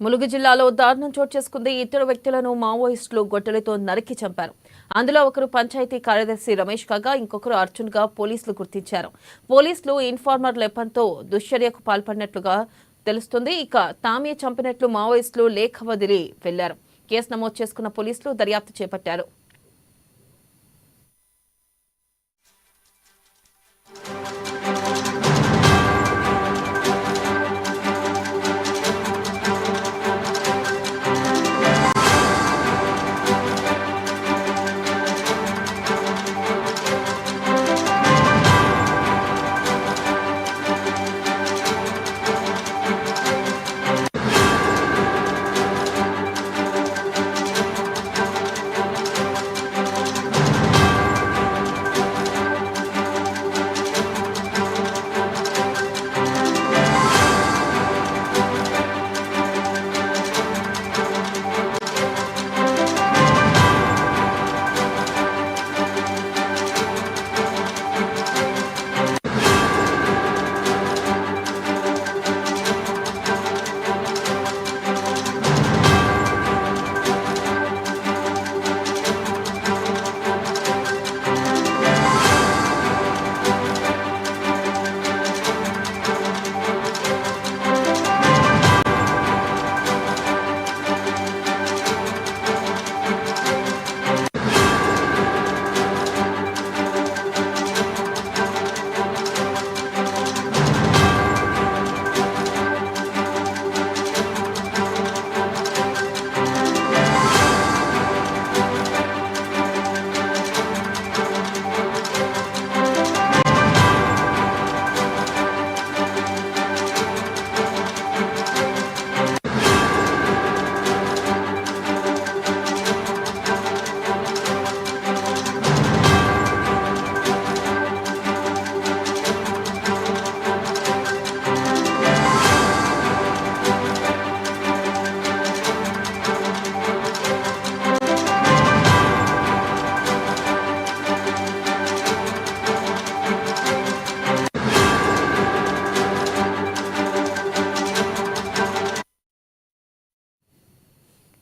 ములుగు జిల్లాలో దారుణం చోటు చేసుకుంది. ఇద్దరు వ్యక్తులను మావోయిస్టులు గొడ్డలితో నరికి చంపారు. అందులో ఒకరు పంచాయతీ కార్యదర్శి రమేష్ కాగా ఇంకొకరు అర్జున్ గా పోలీసులు గుర్తించారు. పోలీసులు ఇన్ఫార్మర్ నెపంతో దుశ్చర్యకు పాల్పడినట్లుగా తెలుస్తుంది. ఇక తామే చంపినట్లు మావోయిస్టులు లేఖ వదిలి వెళ్లారు. కేసు నమోదు చేసుకున్న పోలీసులు దర్యాప్తు చేపట్టారు.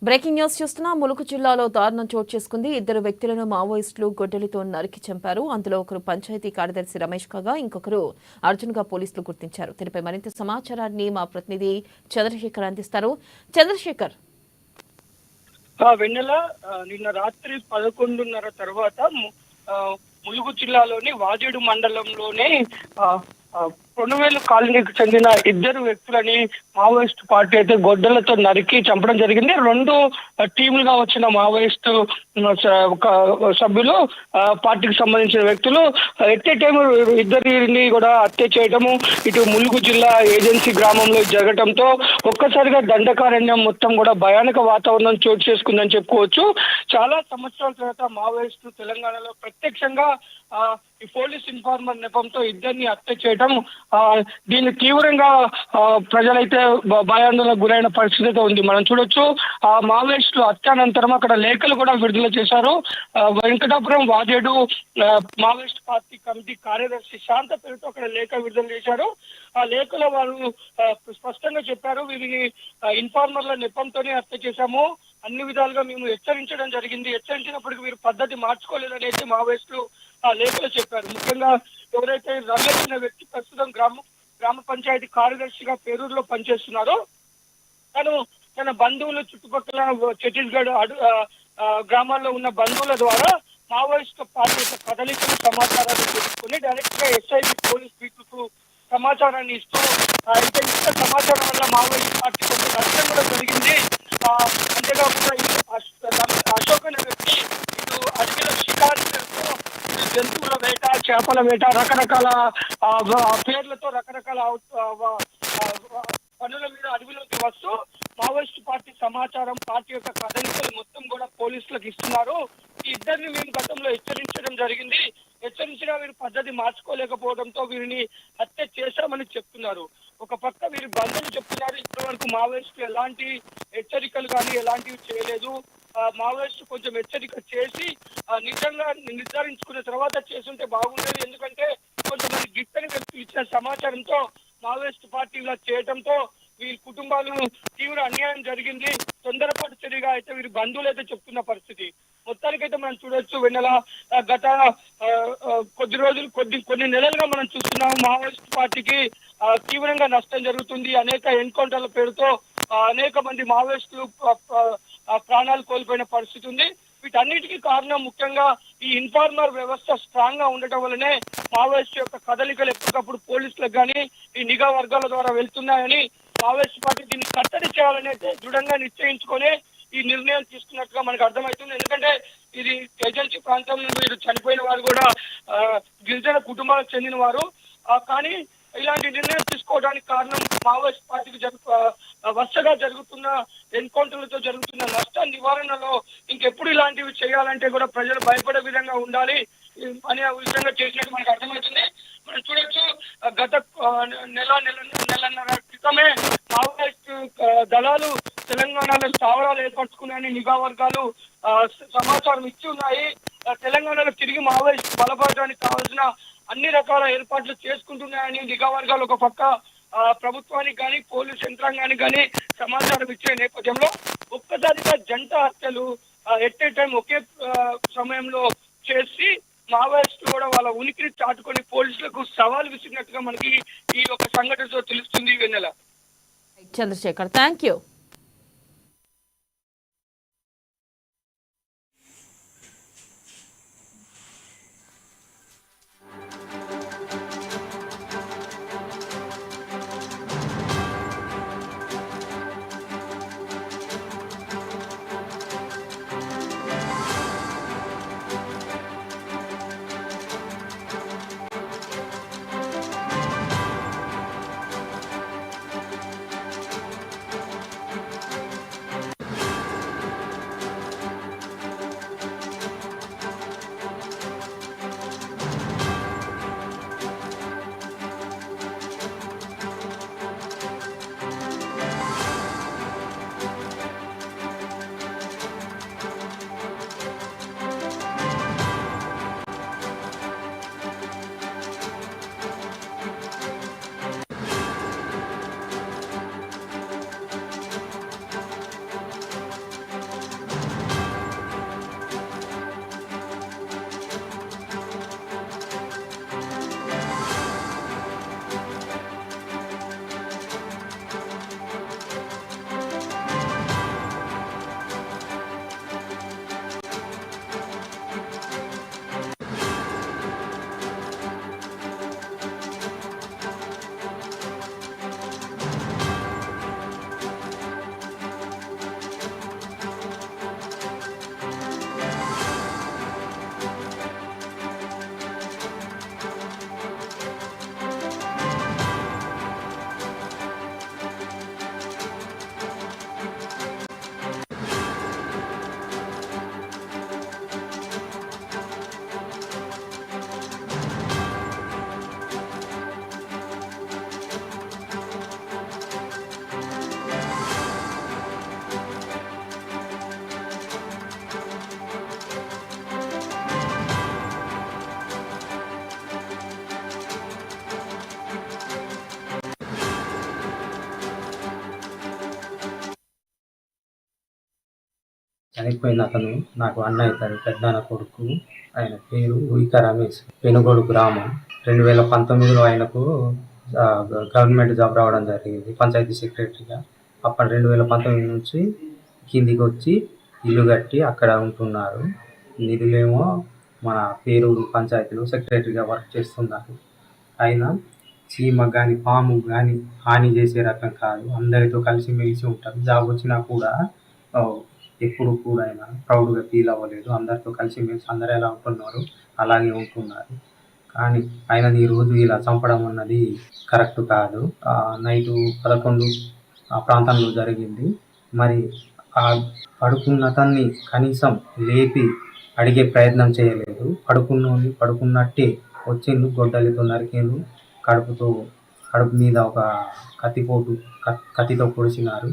బ్రేకింగ్ న్యూస్ చూస్తున్నా. ములుగు జిల్లాలో దారుణం చోటు చేసుకుంది. ఇద్దరు వ్యక్తులను మావోయిస్టులు గొడ్డలితో నరికి చంపారు. అందులో ఒకరు పంచాయతీ కార్యదర్శి రమేష్ కాగా ఇంకొకరు అర్జున్ గా పోలీసులు గుర్తించారు. దీనిపై మరింత సమాచారాన్ని మా ప్రతినిధి చంద్రశేఖర్ అందిస్తారు. చంద్రశేఖర్, వెన్నెల నిన్న రాత్రి 11:30 తర్వాత ములుగు జిల్లాలోని వాజేడు మండలంలోనే కొనువేలు కాలనీకి చెందిన ఇద్దరు వ్యక్తులని మావోయిస్ట్ పార్టీ అయితే గొడ్డలతో నరికి చంపడం జరిగింది. రెండు టీములుగా వచ్చిన మావోయిస్టు సభ్యులు పార్టీకి సంబంధించిన వ్యక్తులు ఎట్ ఏ టైం ఇద్దరిని కూడా హత్య చేయడము ఇటు ములుగు జిల్లా ఏజెన్సీ గ్రామంలో జరగడంతో ఒక్కసారిగా దండకారణ్యం మొత్తం కూడా భయానక వాతావరణం చోటు చేసుకుందని చెప్పుకోవచ్చు. చాలా సంవత్సరాల తర్వాత మావోయిస్టులు తెలంగాణలో ప్రత్యక్షంగా ఈ పోలీస్ ఇన్ఫార్మర్ నెపంతో ఇద్దరిని హత్య చేయడం, దీన్ని తీవ్రంగా ప్రజలైతే భయాందోళనకు గురైన పరిస్థితి ఉంది. మనం చూడొచ్చు, ఆ మావోయిస్టులు హత్యానంతరం అక్కడ లేఖలు కూడా విడుదల చేశారు. Venkatapuram Vajedu Maoist party committee కార్యదర్శి శాంత పేరుతో అక్కడ లేఖ విడుదల చేశారు. ఆ లేఖలో వారు స్పష్టంగా చెప్పారు, వీరిని ఇన్ఫార్మర్ల నెపంతోనే హత్య చేశాము, అన్ని విధాలుగా మేము హెచ్చరించడం జరిగింది, హెచ్చరించినప్పటికీ వీరు పద్ధతి మార్చుకోలేదని అయితే మావోయిస్టులు ఆ లేఖలో చెప్పారు. ముఖ్యంగా ఎవరైతే రమేష్ అనే వ్యక్తి ప్రస్తుతం గ్రామ పంచాయతీ కార్యదర్శిగా పేరూరులో పనిచేస్తున్నారో తన బంధువులు చుట్టుపక్కల ఛత్తీస్గఢ్ గ్రామాల్లో ఉన్న బంధువుల ద్వారా మావోయిస్ట్ పార్టీ యొక్క కదలికలు సమాచారాన్ని తెలుసుకుని డైరెక్ట్ గా ఎస్ఐబి పోలీస్ బీట్లకు సమాచారాన్ని ఇస్తూ ఇంత సమాచారం వల్ల మావోయిస్ట్ పార్టీ కొంత నష్టం కూడా జరిగింది. అంతేకాకుండా అశోక్ అనే వ్యక్తి ఇటు అడవిలో షికారులతో జంతువుల వేట, చేపల వేట, రకరకాల పేర్లతో రకరకాల పనుల మీద అడవిలోకి వస్తూ మావోయిస్ట్ పార్టీ సమాచారం, పార్టీ యొక్క కదలికలు మొత్తం కూడా పోలీసులకు ఇస్తున్నారు. ఈ ఇద్దరిని మేము గతంలో హెచ్చరించడం జరిగింది, హెచ్చరించినా వీరు పద్ధతి మార్చుకోలేకపోవడంతో వీరిని హత్య చేశామని చెప్తున్నారు. ఒక పక్క వీరి బంధువులు చెప్తున్నారు, ఇప్పటి వరకు మావోయిస్టులు ఎలాంటి హెచ్చరికలు కానీ ఎలాంటివి చేయలేదు, మావోయిస్టు కొంచెం హెచ్చరిక చేసి నిజంగా నిర్ధారించుకున్న తర్వాత చేస్తుంటే బాగుండేది. ఎందుకంటే కొంతమంది గిట్టని వ్యక్తులు ఇచ్చిన సమాచారంతో మావోయిస్ట్ పార్టీ ఇలా చేయడంతో వీరి కుటుంబాలు తీవ్ర అన్యాయం చూడొచ్చు వెన్నెల గత కొన్ని నెలలుగా మనం చూస్తున్నాము మావోయిస్ట్ పార్టీకి తీవ్రంగా నష్టం జరుగుతుంది. అనేక ఎన్కౌంటర్ల పేరుతో అనేక మంది మావోయిస్టులు ప్రాణాలు కోల్పోయిన పరిస్థితి ఉంది. వీటన్నిటికీ కారణం ముఖ్యంగా ఈ ఇన్ఫార్మర్ వ్యవస్థ స్ట్రాంగ్ గా ఉండటం వల్లనే మావోయిస్ట్ యొక్క కదలికలు ఎప్పటికప్పుడు పోలీసులకు కానీ ఈ నిఘా వర్గాల ద్వారా వెళ్తున్నాయని మావోయిస్ట్ పార్టీ దీన్ని కట్టడి చేయాలని దృఢంగా నిశ్చయించుకొని ఈ నిర్ణయం తీసుకున్నట్టుగా మనకు అర్థమవుతుంది. ఎందుకంటే ఇది ఏజెన్సీ ప్రాంతంలో వీరు చనిపోయిన వారు కూడా గిరిజన కుటుంబాలకు చెందిన వారు. కానీ ఇలాంటి నిర్ణయం తీసుకోవడానికి కారణం మావోయిస్ట్ పార్టీకి వరుసగా జరుగుతున్న ఎన్కౌంటర్లతో జరుగుతున్న నష్ట నివారణలో ఇంకెప్పుడు ఇలాంటివి చేయాలంటే కూడా ప్రజలు భయపడే విధంగా ఉండాలి అనే విధంగా చేసినట్టు మనకు అర్థమవుతుంది. మనం చూడొచ్చు గత నెలన్నర క్రితమే మావోయిస్ట్ దళాలు తెలంగాణలో స్థావరాలు ఏర్పరచుకున్నాయని నిఘా వర్గాలు సమాచారం ఇచ్చి ఉన్నాయి. తెలంగాణలో తిరిగి మావోయిస్ట్ బలపడడానికి కావాల్సిన అన్ని రకాల ఏర్పాట్లు చేసుకుంటున్నాయని నిఘా వర్గాలు ఒక పక్క ప్రభుత్వానికి కానీ పోలీస్ యంత్రాంగానికి కానీ సమాచారం ఇచ్చే నేపథ్యంలో ఒక్కసారిగా జంట హత్యలు ఎట్ ఏ టైం ఒకే సమయంలో చేసి మావోయిస్టులు కూడా వాళ్ళ ఉనికిని చాటుకొని పోలీసులకు సవాల్ విసిరినట్టుగా మనకి ఈ యొక్క సంఘటనతో తెలుస్తుంది. వెన్నెల. Chandrashekar, thank you. చనిపోయిన అతను నాకు అన్న అవుతాడు, పెద్దన్న కొడుకు. ఆయన పేరు ఉయిక రమేష్, పెనుగోడు గ్రామం. 2019లో ఆయనకు గవర్నమెంట్ జాబ్ రావడం జరిగింది పంచాయతీ సెక్రటరీగా. అప్పటి 2019 నుంచి కిందికి వచ్చి ఇల్లు కట్టి అక్కడ ఉంటున్నారు. నిధులేమో మన పేరూరు పంచాయతీలో సెక్రటరీగా వర్క్ చేస్తున్నారు. ఆయన చీమ కానీ పాము కానీ హాని చేసే రకం కాదు, అందరితో కలిసిమెలిసి ఉంటారు. జాబ్ వచ్చినా కూడా ఎప్పుడు కూడా ఆయన ప్రౌడ్గా ఫీల్ అవ్వలేదు. అందరితో కలిసిమెలిసి అందరూ ఎలా ఉంటున్నారు అలాగే ఉంటున్నారు. కానీ ఆయనని ఈరోజు ఇలా చంపడం అన్నది కరెక్ట్ కాదు. నైటు 11 ఆ ప్రాంతంలో జరిగింది. మరి ఆ పడుకున్న అతన్ని కనీసం లేపి అడిగే ప్రయత్నం చేయలేదు. పడుకున్నట్టే వచ్చిండు, గొడ్డలితో నరికేండు, కడుపు మీద ఒక కత్తితో పొడిచినారు.